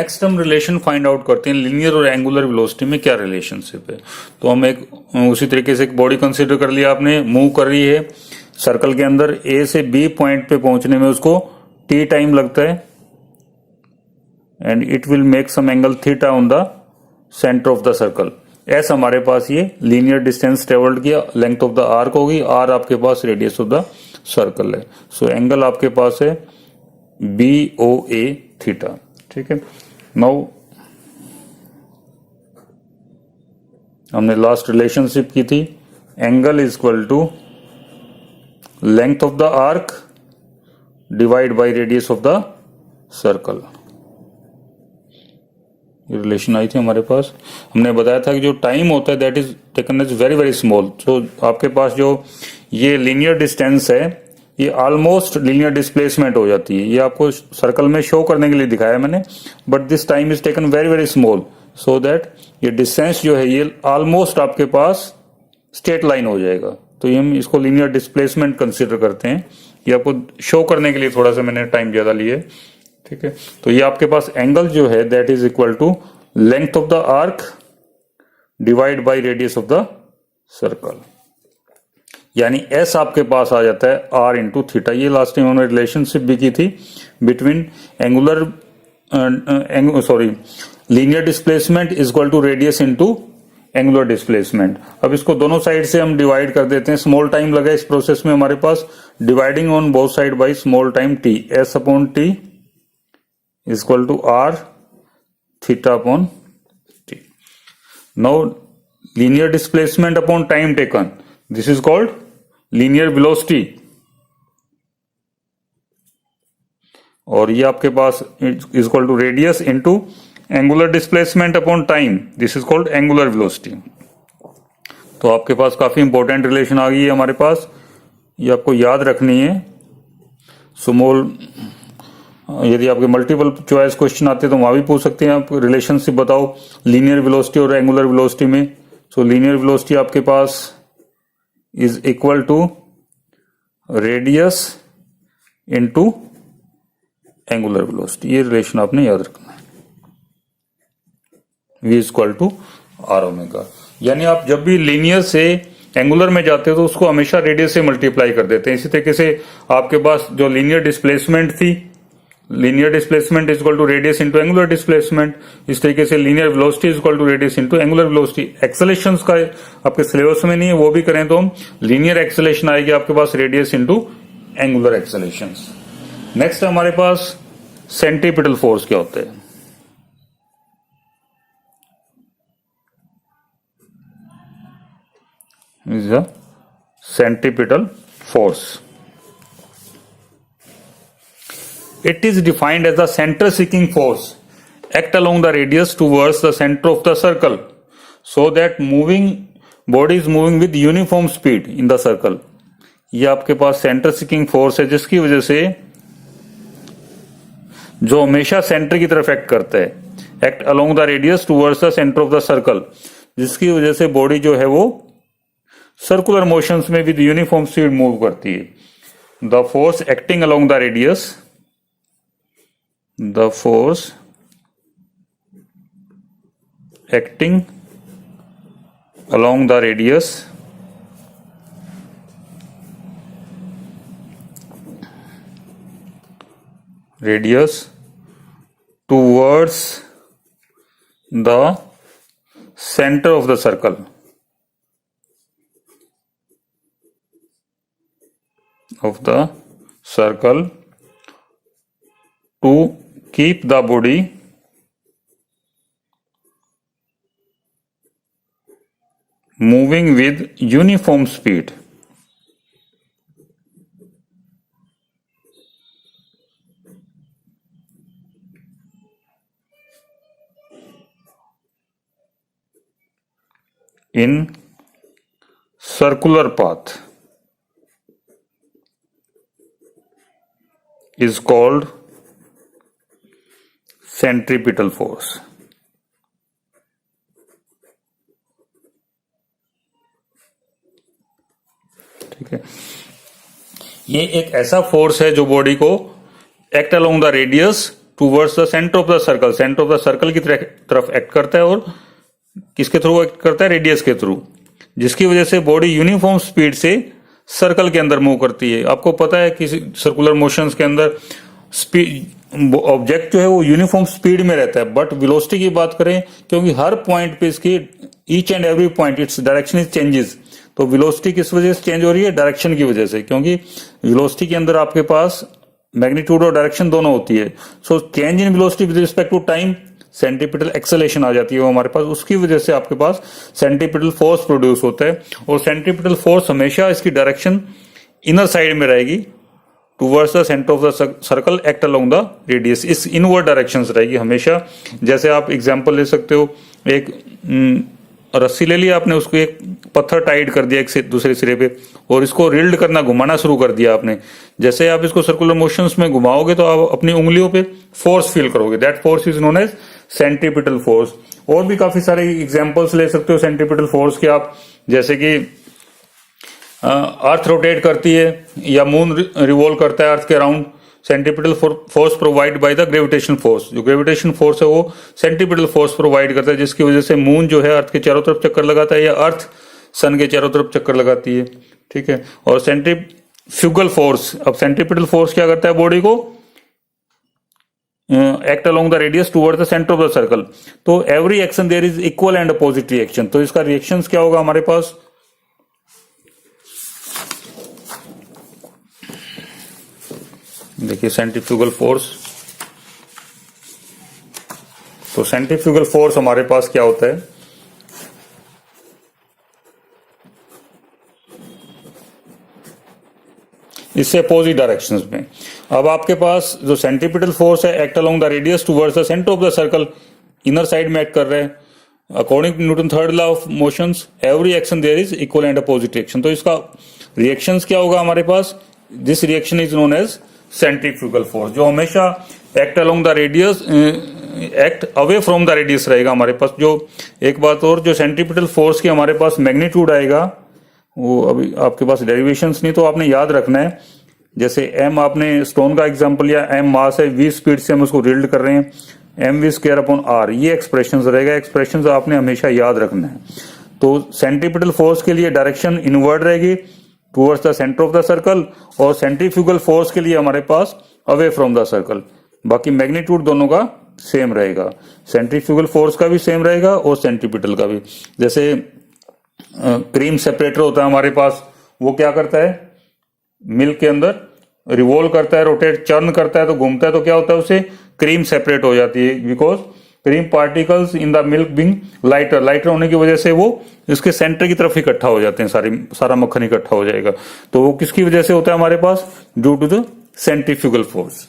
Next हम relation find out करते हैं लीनियर और एंगुलर वेलोसिटी में क्या रिलेशनशिप है। तो हम एक उसी तरीके से एक बॉडी कंसीडर कर लिया, आपने मूव कर रही है सर्कल के अंदर, ए से बी पॉइंट पे पहुंचने में उसको टी टाइम लगता है and it will make some angle theta on the centre of the circle. S हमारे पास ये लीनियर डिस्टेंस ट्रेवल्ड किया, लेंथ ऑफ द आर्क होगी, आर आपके पास रेडियस ऑफ द सर्कल है। सो एंगल आपके पास है बी ओ ए थीटा। ठीक है, नाउ हमने लास्ट रिलेशनशिप की थी, angle is equal to length of the arc divide by radius of the circle. Relation आई थी हमारे पास। हमने बताया था कि जो टाइम होता है that is taken as very very small. तो आपके पास जो ये लीनियर डिस्टेंस है ये ऑलमोस्ट लीनियर डिस्प्लेसमेंट हो जाती है। ये आपको सर्कल में शो करने के लिए दिखाया मैंने, but this time is taken very very small so that ये डिस्टेंस जो है ये ऑलमोस्ट आपके पास स्ट्रेट लाइन हो जाएगा। तो ये हम इसको लीनियर डिस्प्लेसमेंट कंसिडर करते हैं। ये आपको शो करने के लिए थोड़ा सा मैंने टाइम ज्यादा लिया है। ठीक है, तो ये आपके पास एंगल जो है that is equal to length of the arc divide by radius of the circle, यानी एस आपके पास आ जाता है आर इंटू थीटा। ये लास्ट टाइम हमने रिलेशनशिप भी की थी between angular linear displacement is equal to radius into angular displacement. अब इसको दोनों साइड से हम डिवाइड कर देते हैं। स्मॉल टाइम लगा इस प्रोसेस में हमारे पास, dividing on both side by small time t, s upon t is equal to r theta upon t. Now linear displacement upon time taken, this is called linear velocity, और ये आपके पास is equal to radius into angular displacement upon time, this is called angular velocity. तो आपके पास काफी important relation आ गई है हमारे पास, ये आपको याद रखनी है। स्मॉल यदि आपके मल्टीपल चॉइस क्वेश्चन आते हैं तो वहां भी पूछ सकते हैं आप, रिलेशनशिप बताओ लीनियर वेलोसिटी और एंगुलर वेलोसिटी में। सो लीनियर वेलोसिटी आपके पास is equal to radius into angular velocity. ये रिलेशन आपने याद रखना है, v is equal to r omega. यानी आप जब भी लीनियर से एंगुलर में जाते हो तो उसको हमेशा रेडियस से मल्टीप्लाई कर देते हैं। इसी तरीके से आपके पास जो लीनियर डिस्प्लेसमेंट थी, linear displacement is equal to radius into angular displacement, इस तरीके से linear velocity is equal to radius into angular velocity. Accelerations का आपके सिलेबस में नहीं है, वो भी करें तो हम लीनियर एक्सेलेरेशन आएगी आपके पास रेडियस इनटू एंगुलर एक्सेलेरेशंस। नेक्स्ट हमारे पास सेंट्रीपिटल फोर्स क्या होता है। Is a centripetal force, it is defined as the center seeking force act along the radius towards the center of the circle so that moving body is moving with uniform speed in the circle। ये आपके पास centre seeking force है जिसकी वजह से जो हमेशा centre की तरफ एक्ट करता है, act along the radius towards the centre of the circle, जिसकी वजह से बॉडी जो है वो सर्कुलर मोशंस में विद यूनिफॉर्म स्पीड मूव करती है। The force acting along the radius, the force acting along the radius towards the center of the circle to keep the body moving with uniform speed in circular path is called centripetal force. ठीक है, ये एक ऐसा force है जो body को act along the radius towards the centre of the circle, centre of the circle की तरफ एक्ट करता है और किसके थ्रू एक्ट करता है, रेडियस के थ्रू, जिसकी वजह से बॉडी यूनिफॉर्म स्पीड से सर्कल के अंदर मूव करती है। आपको पता है कि सर्कुलर मोशंस के अंदर स्पीड ऑब्जेक्ट जो है वो यूनिफॉर्म स्पीड में रहता है, बट वेलोसिटी की बात करें क्योंकि हर पॉइंट पे इसकी each and every point its direction is changes, तो वेलोसिटी किस वजह से चेंज हो रही है, डायरेक्शन की वजह से, क्योंकि वेलोसिटी के अंदर आपके पास मैग्नीट्यूड और डायरेक्शन दोनों होती है। So change in velocity with respect to time centripetal acceleration आ जाती है वो हमारे पास, उसकी वजह से आपके पास सेंट्रीपिटल फोर्स प्रोड्यूस होता है और सेंट्रीपिटल फोर्स हमेशा इसकी डायरेक्शन इनर साइड में रहेगी, towards the centre of the circle act along the radius, इस इनवर्ड डायरेक्शन रहेगी हमेशा। जैसे आप एग्जांपल ले सकते हो, एक रस्सी ले लिया आपने, उसको एक पत्थर टाइट कर दिया एक से दूसरे सिरे पे और इसको रिल्ड करना, घुमाना शुरू कर दिया आपने। जैसे आप इसको सर्कुलर मोशंस में घुमाओगे तो आप अपनी उंगलियों पे फोर्स फील करोगे, that force is known as centripetal force. और भी काफी सारे एग्जांपल्स ले सकते हो सेंट्रीपिटल फोर्स के आप, जैसे कि अर्थ रोटेट करती है या मून रिवॉल्व करता है अर्थ के around, centripetal force provide by the gravitation force, जो ग्रेविटेशन फोर्स है वो सेंट्रीपिटल फोर्स प्रोवाइड करता है, जिसकी वजह से मून जो है अर्थ के चारों तरफ चक्कर लगाता है या अर्थ सन के चारों तरफ चक्कर लगाती है, ठीक है। और सेंट्रीफ्यूगल फोर्स, अब सेंट्रीपिटल फोर्स क्या करता है, बॉडी को act along the radius toward the centre of the circle, तो every action there is equal and opposite reaction, तो इसका रिएक्शंस क्या होगा हमारे पास, देखिए सेंट्रीफ्यूगल फोर्स, तो सेंट्रीफ्यूगल फोर्स हमारे पास क्या होता है, इससे अपोजिट डायरेक्शंस में। अब आपके पास जो सेंट्रीपिटल फोर्स है act along the radius towards the centre of the circle, inner side में एक्ट कर रहे हैं। According to Newton third law of motions every action there is equal and opposite reaction, तो इसका रिएक्शंस क्या होगा हमारे पास, this reaction is known as centrifugal force, जो हमेशा act along the radius, act away from the radius रहेगा हमारे पास। जो एक बात और, जो सेंट्रीपिटल फोर्स की हमारे पास मैग्नीट्यूड आएगा, वो अभी आपके पास डेरिवेशंस नहीं, तो आपने याद रखना है, जैसे एम आपने स्टोन का एग्जांपल लिया, एम मास है, वी स्पीड से हम उसको रिल्ड कर रहे हैं, m v square upon r, ये एक्सप्रेशन रहेगा, एक्सप्रेशन आपने हमेशा याद रखना है। तो सेंट्रीपिटल फोर्स के लिए डायरेक्शन इनवर्ड रहेगी towards the centre of the circle, और सेंट्रीफ्यूगल फोर्स के लिए हमारे pass away from the circle. बाकी मैग्नीट्यूड दोनों का सेम रहेगा, सेंट्रीफ्यूगल फोर्स का भी सेम रहेगा और सेंट्रीपिटल का भी। जैसे क्रीम सेपरेटर होता है हमारे पास, वो क्या करता है, मिल्क के अंदर रिवॉल्व करता है, रोटेट चर्न करता है, तो घूमता है, तो क्या होता है, उससे क्रीम सेपरेट हो जाती है, because cream particles in the milk being lighter, lighter होने की वजह से वो इसके सेंटर की तरफ इकट्ठा हो जाते हैं, सारा मक्खन इकट्ठा हो जाएगा। तो वो किसकी वजह से होता है हमारे पास, due to the centrifugal force.